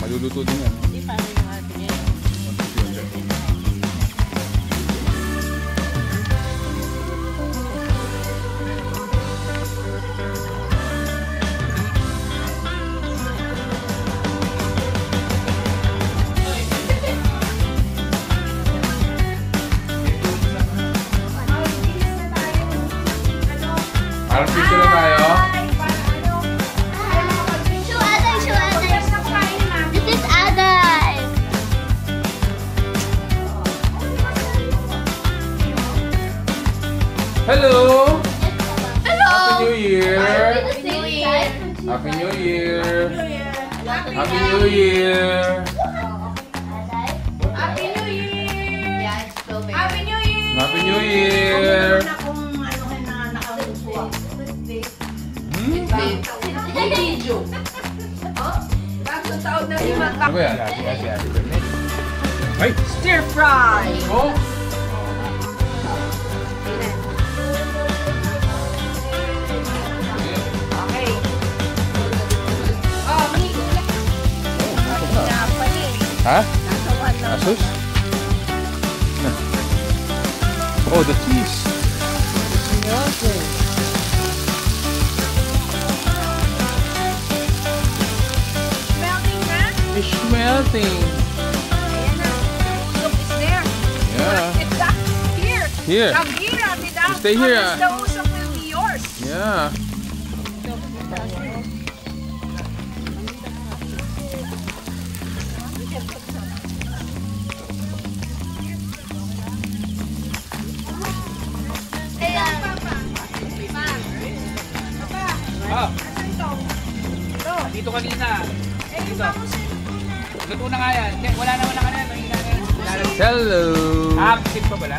Maluluto din yan. Hindi, paano yung ate niya? Parang picture na tayo. This is Aday. Hello! Hello. Happy New Year! Happy New Year. Happy New Year! Happy New Year! Happy New Year! Yeah, it's still very... Happy New Year! Happy New Year! Kung ano na nakabubuwa. Video. Bagong taon na lima. Ano ba yan? Happy birthday. Ay! Stir fry! Oh! Okay. Oh, me. Ha? Asus? Oh, the cheese. Melting na? It's melting. Ayan na. Soup is there. Yeah. It's back here. Here. Come here, Amida. You stay here, Promise the usok will be yours. Yeah. Oh. Dito kanina. Dito. Luto na nga yan. Hindi, wala naman na kanina. Mahina na yan. Hello. Sit pa pala.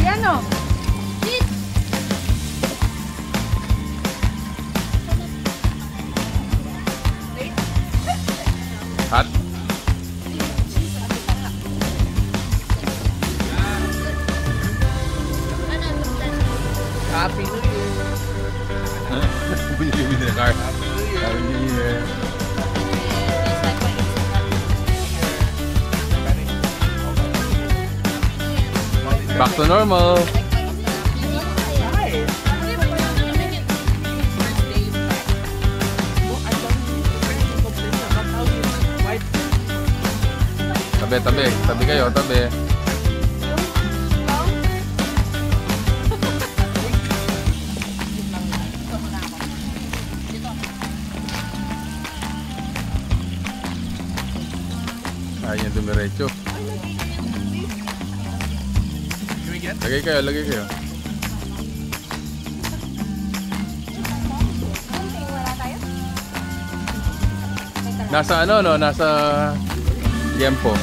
Yan o. Hot. Happy New Year. Binili na car. Happy New Year. Back to normal. Tabi kayo, tabi. Ayun yung dumiretso. Lagay kayo, lagay kayo. Nasa ano, no? Nasa tiempo.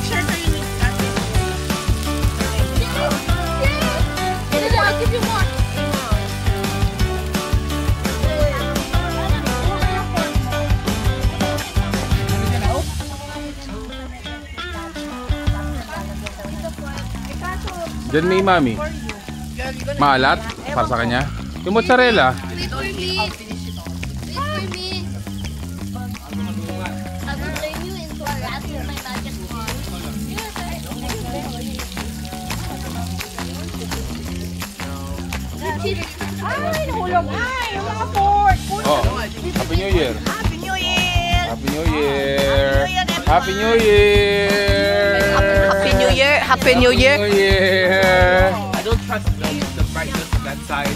Share kayo ni ate. I'll give you more. Diyan may mami. Maalat para sa kanya. Yung mozzarella. Wait for me. Wait for me. I will bring you into a rat with my magic wand. Ay, nahulog. Ay, yung mga pork. Oh, Happy New Year. Happy New Year! Happy New Year. Happy New Year. Happy New Year! Happy New Year! Happy New Year. I don't trust the brightness of that side.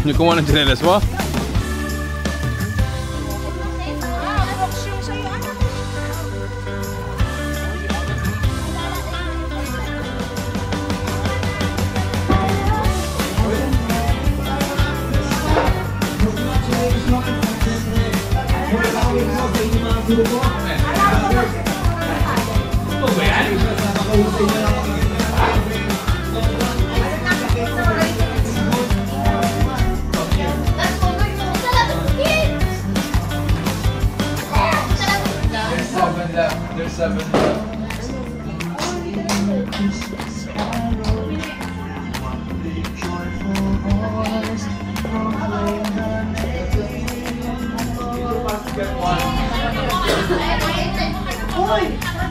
Yung kumuha ng chinelas mo? Ito ba yan? There's 7 left.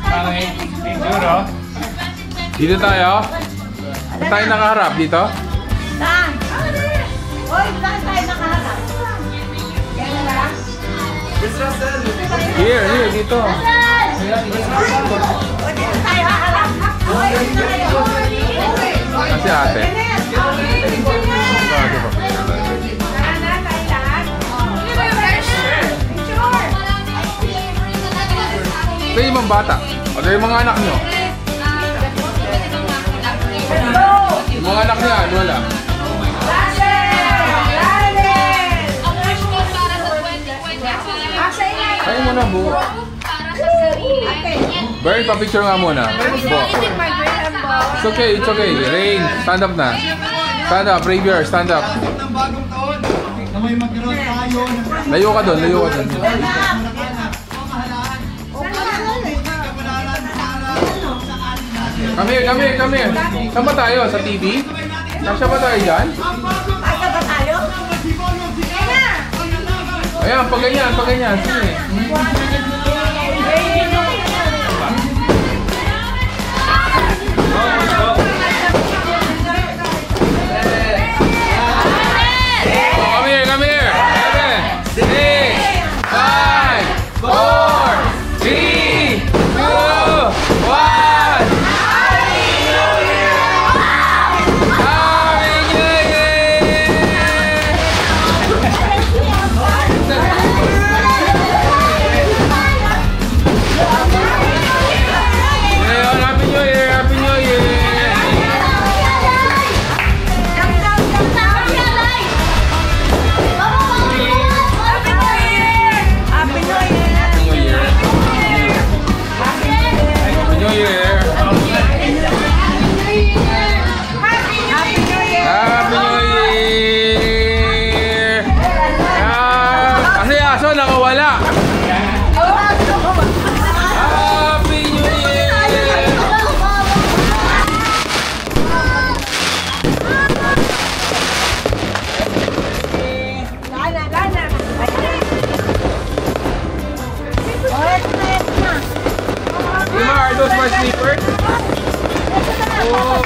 Parang 8-0. Dito tayo. Saan tayo nakaharap? Dito? Saan? Hoy, saan tayo nakaharap? Yan na. Here, dito. O, dito tayo haharap. Hoy, dito tayo. Kasi ate. Ito yung ibang bata. O ito yung mga anak nyo. Yung mga anak niya, wala. Kayo muna buo. Bern, pa-picture nga muna. Buo. It's okay. Rain, stand up na. Stand up, Ravier, stand up. Layo ka doon. Come here. Saan ba tayo? Sa TV? Nasya ba tayo dyan? Kaya ba tayo? Ayan, pag ganyan. Sige. Come here. 7, 6, 5, 4, 3, 2, 1. Nakawala. Happy New Year! Lana. Ima, are those my slippers? Oh.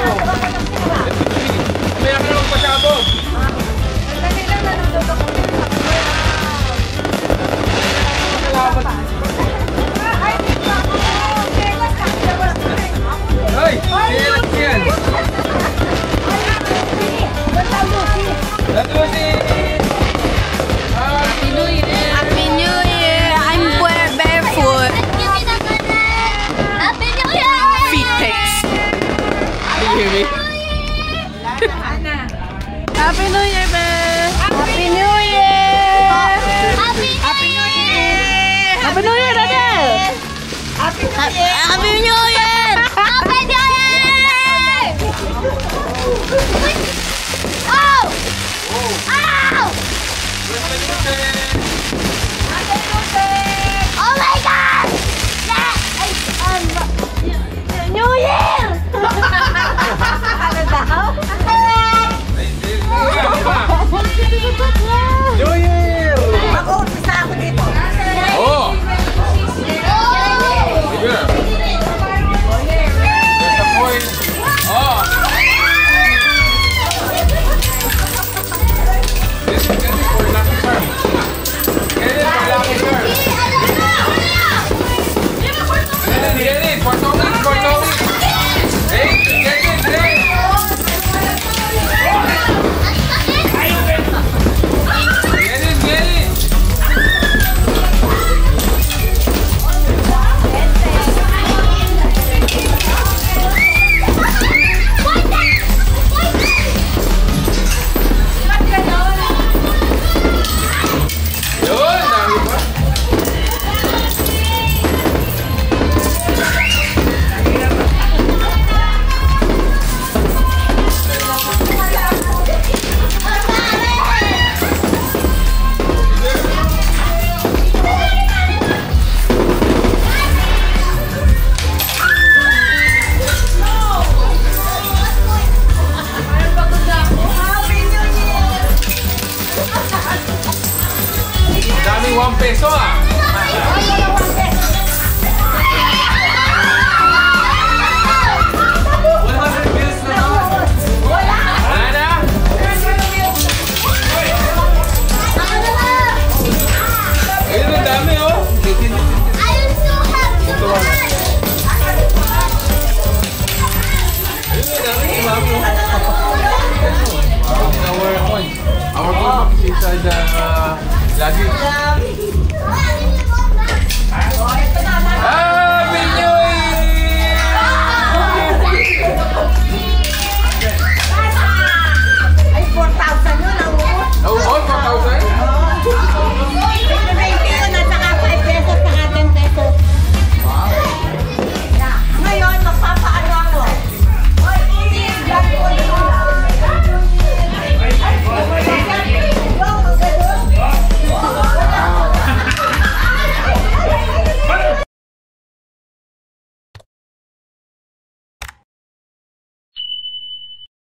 May ako nang pasabog. Ay! Yan! Lucy! Happy New Year! Happy New Year! I'm barefoot. Happy New Year! Feet pics. Can you hear me? Happy New Year, babe! Happy New Year! Happy New Year! Happy New Year, Adele! Happy New Year! Happy New Year! Happy New Year! Oh! Ow! Oh my God! New Year! Ano daw? Daming 1 peso ah. Wala na? Ayun, ang dami oh. I'm so happy. Ayun, ang dami. Dami oh. Our coins. Our gold box is inside the luggage.